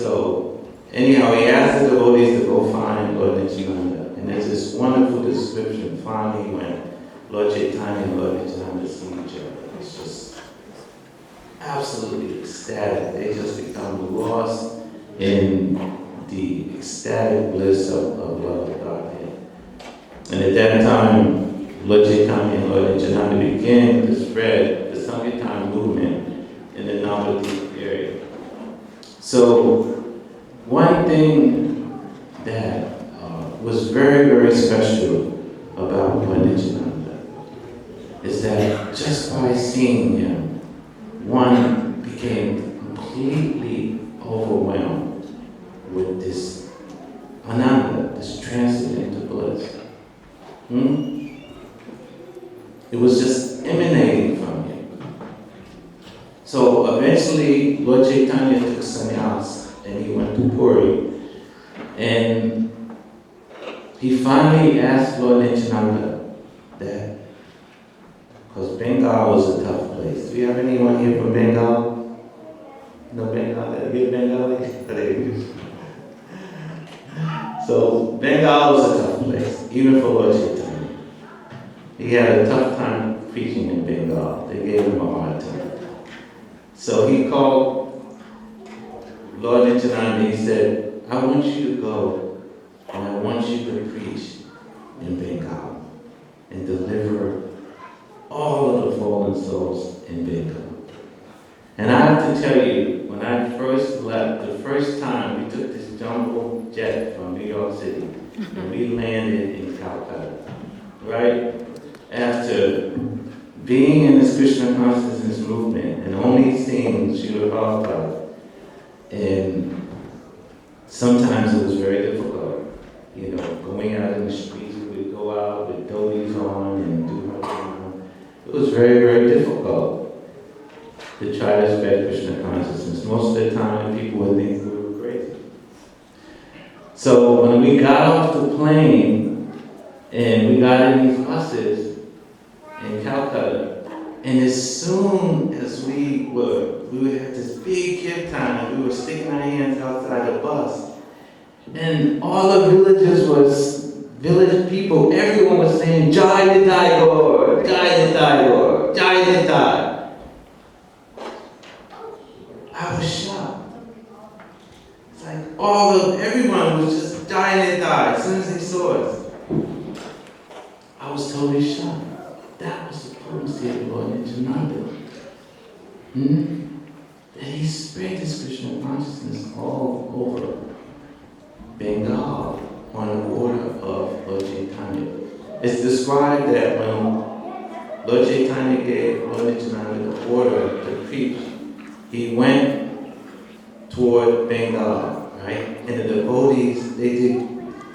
So, anyhow, he asked the devotees to go find Lord Nityananda. And there's this wonderful description finally when Lord Chaitanya and Lord Nityananda see each other. It's just absolutely ecstatic. They just become lost in the ecstatic bliss of love of Godhead. And at that time, Lord Chaitanya and Lord Nityananda began to spread the Sankirtan movement in the Navadvip area. So, one thing that was very, very special about Lord Nityananda is that just by seeing him, one became completely overwhelmed with this ananda, this transcendental bliss. It was just emanating from him. So eventually, Lord Chaitanya took sannyas and he went to Puri. And he finally asked Lord Nityananda that, because Bengal was a tough place. Do we have anyone here from Bengal? No Bengal? You Bengali? So Bengal was a tough place, even for Lord Chaitanya. He had a tough time preaching in Bengal. They gave him a hard time. So he called Lord Nityananda and he said, I want you to go and I want you to preach in Bengal and deliver all of the fallen souls in Bengal. And I have to tell you, when I first left, the first time we took this jumbo jet from New York City and we landed in Calcutta, right? After being in this Krishna consciousness movement and only seeing Srila Prabhupada, and sometimes it was very difficult. You know, going out in the streets, we would go out with dhotis on and do bhajan. It was very, very difficult to try to spread Krishna consciousness. Most of the time, people would think we were crazy. So when we got off the plane and we got in these buses in Calcutta, and as soon as we would have this big kirtan, and we were sticking our hands outside the bus, and all the village people, everyone was saying, Jai Nitai Gaur, Jai Nitai Gaur, Jai Nitai. I was shocked. It's like everyone was just Jai Nitai as soon as they saw us. I was totally shocked. That was the potency of Lord Nityananda. That he spread this Krishna consciousness all over Bengal on the order of Lord Chaitanya. It's described that when Lord Chaitanya gave Lord Nityananda the order to preach, he went toward Bengal, right? And the devotees, they did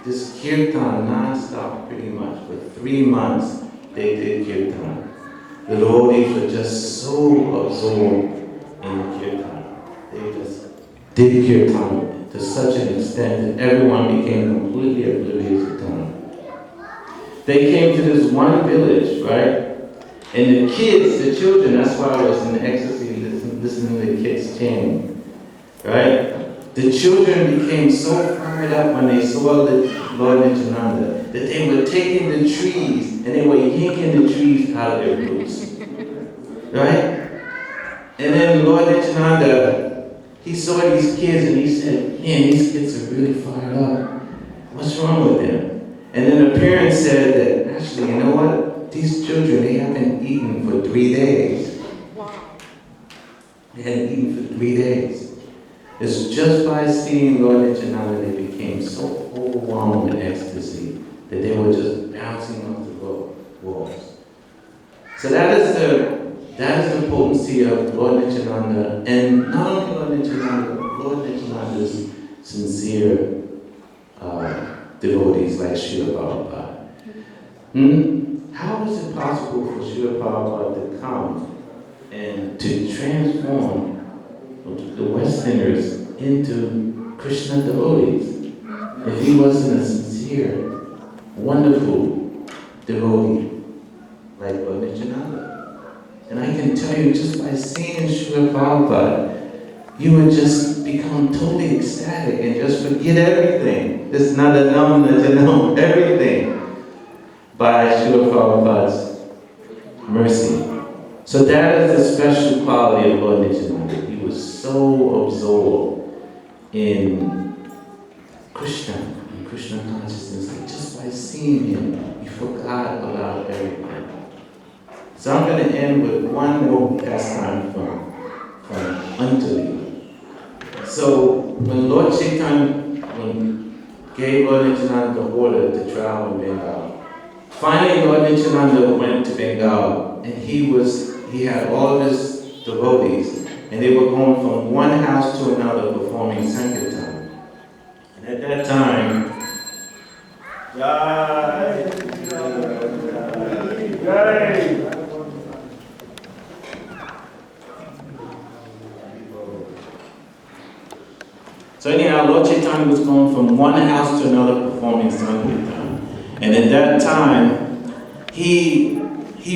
this kirtan non-stop pretty much. For 3 months, they did kirtan. The devotees were just so absorbed in kirtan. They just did kirtan to such an extent that everyone became completely oblivious to time. They came to this one village, right? And the kids, the children, that's why I was in ecstasy listening to the kids chanting, right? The children became so fired up when they saw the Lord Nityananda that they were taking the trees and they were yanking the trees out of their roots, right? And then Lord Nityananda, he saw these kids and he said, man, these kids are really fired up. What's wrong with them? And then the parents said that, actually, you know what? These children, they haven't eaten for 3 days. They hadn't eaten for 3 days. It's just by seeing Lord Nityananda, they became so overwhelmed with ecstasy that they were just bouncing off the walls. So that is the potency of Lord Nityananda, and not only Lord Nityananda, Lord Nityananda's sincere devotees like Srila Prabhupada. How is it possible for Srila Prabhupada to come and to transform the Westerners into Krishna devotees if he wasn't a sincere, wonderful devotee like Lord Nityananda? And I can tell you, just by seeing Srila Prabhupada, you would just become totally ecstatic and just forget everything. It's not a number to know everything by Srila Prabhupada's mercy. So that is the special quality of Lord Nityananda. He was so absorbed in Krishna and Krishna consciousness that just by seeing him, he forgot about everything. So I'm going to end with one more pastime from Antali. So when Lord Chaitanya gave Lord Nityananda the order to travel in Bengal, finally Lord Nityananda went to Bengal, and he had all of his devotees, and they were going from one house to another performing Sankirtan. And at that time, so anyhow, Lord Chaitanya was going from one house to another performing Sankirtan. And at that time, he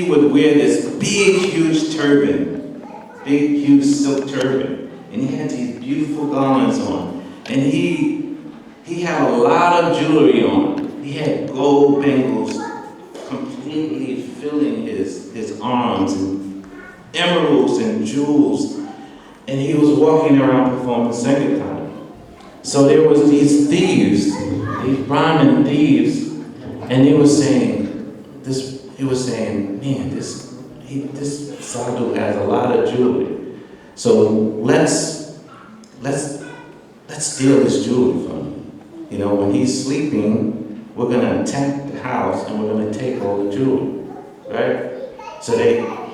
would wear this big, huge turban, big, huge silk turban. And he had these beautiful garments on. And he had a lot of jewelry on. He had gold bangles completely filling his arms, and emeralds and jewels. And he was walking around performing Sankirtan. So there was these thieves, these Brahmin thieves, and he was saying, man, this sadhu has a lot of jewelry. So let's steal this jewelry from him. You know, when he's sleeping, we're gonna attack the house and we're gonna take all the jewelry, right? So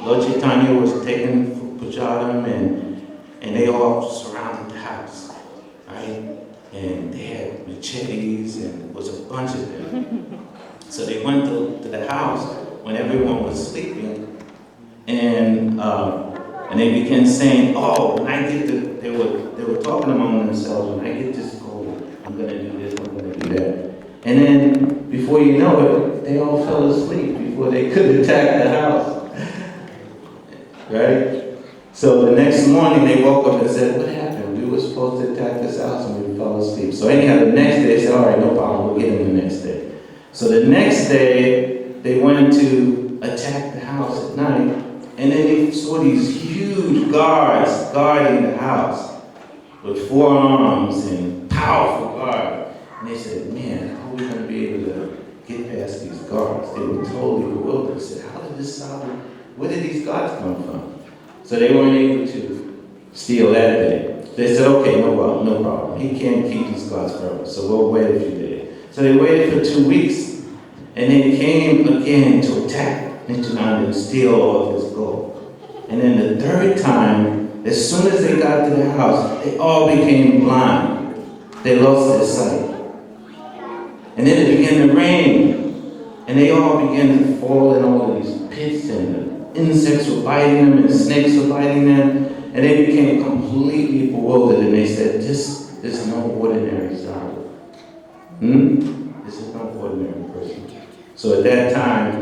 Lord Chaitanya was taking Pujaram, and they all surrounded the house, right? And they had machetes, and it was a bunch of them. So they went to the house when everyone was sleeping, and they began saying, "Oh, when I get to," they were talking among themselves, "When I get this gold, I'm gonna do this, I'm gonna do that." And then before you know it, they all fell asleep before they could attack the house, right? So the next morning they woke up and said, "What happened? We were supposed to attack this house and we fell asleep." So anyhow, the next day they said, "All right, no problem, we'll get him the next day." So the next day they went to attack the house at night, and then they saw these huge guards guarding the house with 4 arms and powerful guards. And they said, "Man, how are we going to be able to get past these guards?" They were totally bewildered. They said, where did these guards come from? So they weren't able to steal that day. They said, "Okay, no problem. He can't keep these guards forever, so we'll wait a few days." So they waited for 2 weeks, and they came again to attack Nityananda and steal all of his gold. And then the third time, as soon as they got to the house, they all became blind. They lost their sight. And then it began to rain, and they all began to fall in all of these pits, and the insects were biting them, and snakes were biting them, and they became completely bewildered, and they said, "This is no ordinary sadhu. This is no ordinary person." So at that time,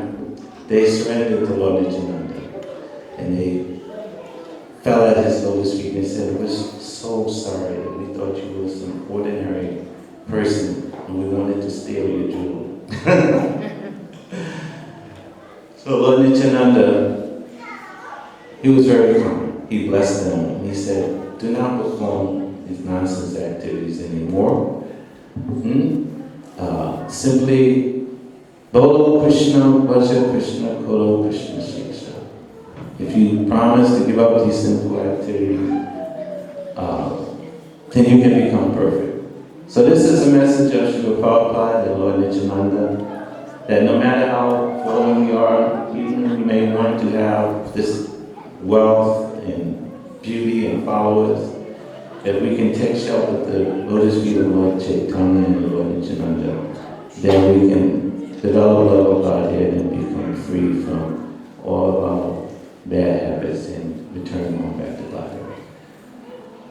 they surrendered to Lord Nityananda, and they fell at his lotus feet and said, "We're so sorry that we thought you were some ordinary person, and we wanted to steal your jewel." So Lord Nityananda, he was very calm. He blessed them. He said, "Do not perform these nonsense activities anymore. Simply, Bolo Krishna, Vaja Krishna, Kolo Krishna Shiksha." If you promise to give up these simple activities, then you can become perfect. So this is a message of Srila Prabhupada and Lord Nityananda, that no matter how fallen we are, even if we may want to have this wealth and beauty and followers, if we can take shelter with the lotus feet of Lord Chaitanya and Lord Nityananda, then we can develop love of Godhead and become free from all of our bad habits and return on back to Godhead.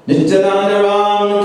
Nityananda Ram